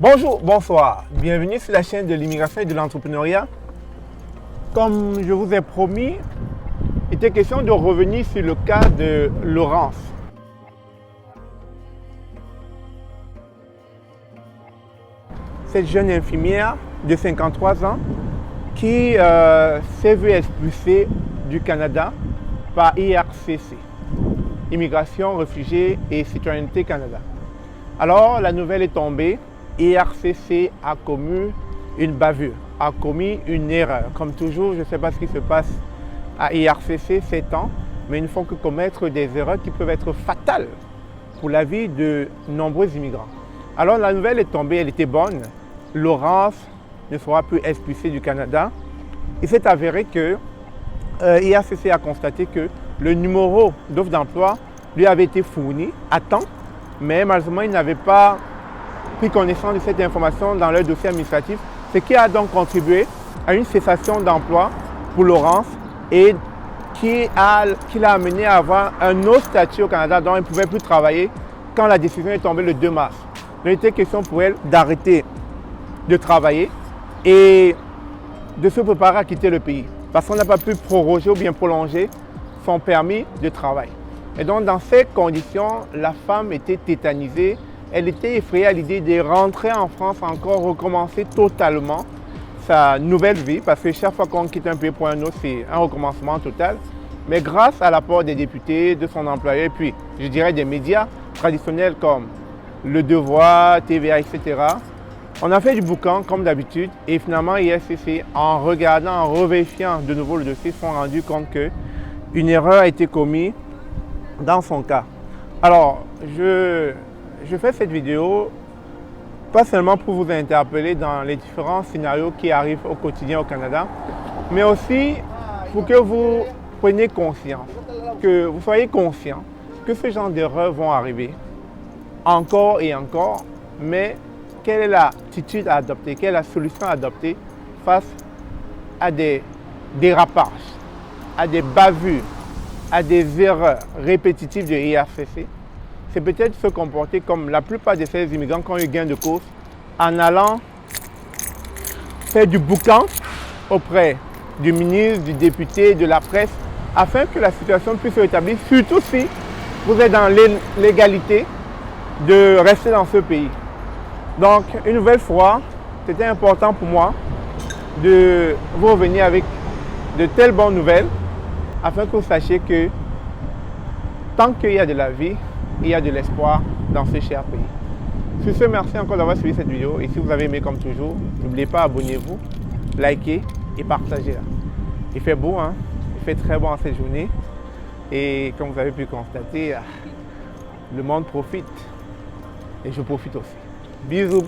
Bonjour, bonsoir, bienvenue sur la chaîne de l'immigration et de l'entrepreneuriat. Comme je vous ai promis, il était question de revenir sur le cas de Laurence. Cette jeune infirmière de 53 ans qui s'est vue expulsée du Canada par IRCC, Immigration, Réfugiés et Citoyenneté Canada. Alors la nouvelle est tombée. IRCC a commis une bavure, a commis une erreur. Comme toujours, je ne sais pas ce qui se passe à IRCC ces temps, mais ils ne font que commettre des erreurs qui peuvent être fatales pour la vie de nombreux immigrants. Alors la nouvelle est tombée, elle était bonne. Laurence ne sera plus expulsée du Canada. Il s'est avéré que IRCC a constaté que le numéro d'offre d'emploi lui avait été fourni à temps, mais malheureusement il n'avait pas pris connaissance de cette information dans leur dossier administratif, ce qui a donc contribué à une cessation d'emploi pour Laurence et qui l'a amené à avoir un autre statut au Canada dont elle ne pouvait plus travailler quand la décision est tombée le 2 mars. Donc, il était question pour elle d'arrêter de travailler et de se préparer à quitter le pays parce qu'on n'a pas pu proroger ou bien prolonger son permis de travail. Et donc dans ces conditions, la femme était tétanisée. Elle était effrayée à l'idée de rentrer en France, encore recommencer totalement sa nouvelle vie, parce que chaque fois qu'on quitte un pays pour un autre, c'est un recommencement total. Mais grâce à l'apport des députés, de son employeur, et puis je dirais des médias traditionnels comme Le Devoir, TVA, etc., on a fait du boucan comme d'habitude et finalement IRCC, en regardant, en revérifiant de nouveau le dossier, se sont rendus compte qu'une erreur a été commise dans son cas. Alors, je fais cette vidéo pas seulement pour vous interpeller dans les différents scénarios qui arrivent au quotidien au Canada, mais aussi pour que vous preniez conscience, que vous soyez conscient que ce genre d'erreurs vont arriver encore et encore, mais quelle est l'attitude à adopter, quelle est la solution à adopter face à des dérapages, à des bavures, à des erreurs répétitives de IRCC. C'est peut-être se comporter comme la plupart de ces immigrants qui ont eu gain de cause en allant faire du boucan auprès du ministre, du député, de la presse, afin que la situation puisse se rétablir, surtout si vous êtes dans l'égalité de rester dans ce pays. Donc, une nouvelle fois, c'était important pour moi de vous revenir avec de telles bonnes nouvelles afin que vous sachiez que tant qu'il y a de la vie, il y a de l'espoir dans ce cher pays. Sur ce, merci encore d'avoir suivi cette vidéo et si vous avez aimé comme toujours, n'oubliez pas, abonnez-vous, likez et partagez. Il fait beau, hein? Il fait très bon en cette journée et comme vous avez pu constater, le monde profite et je profite aussi. Bisous!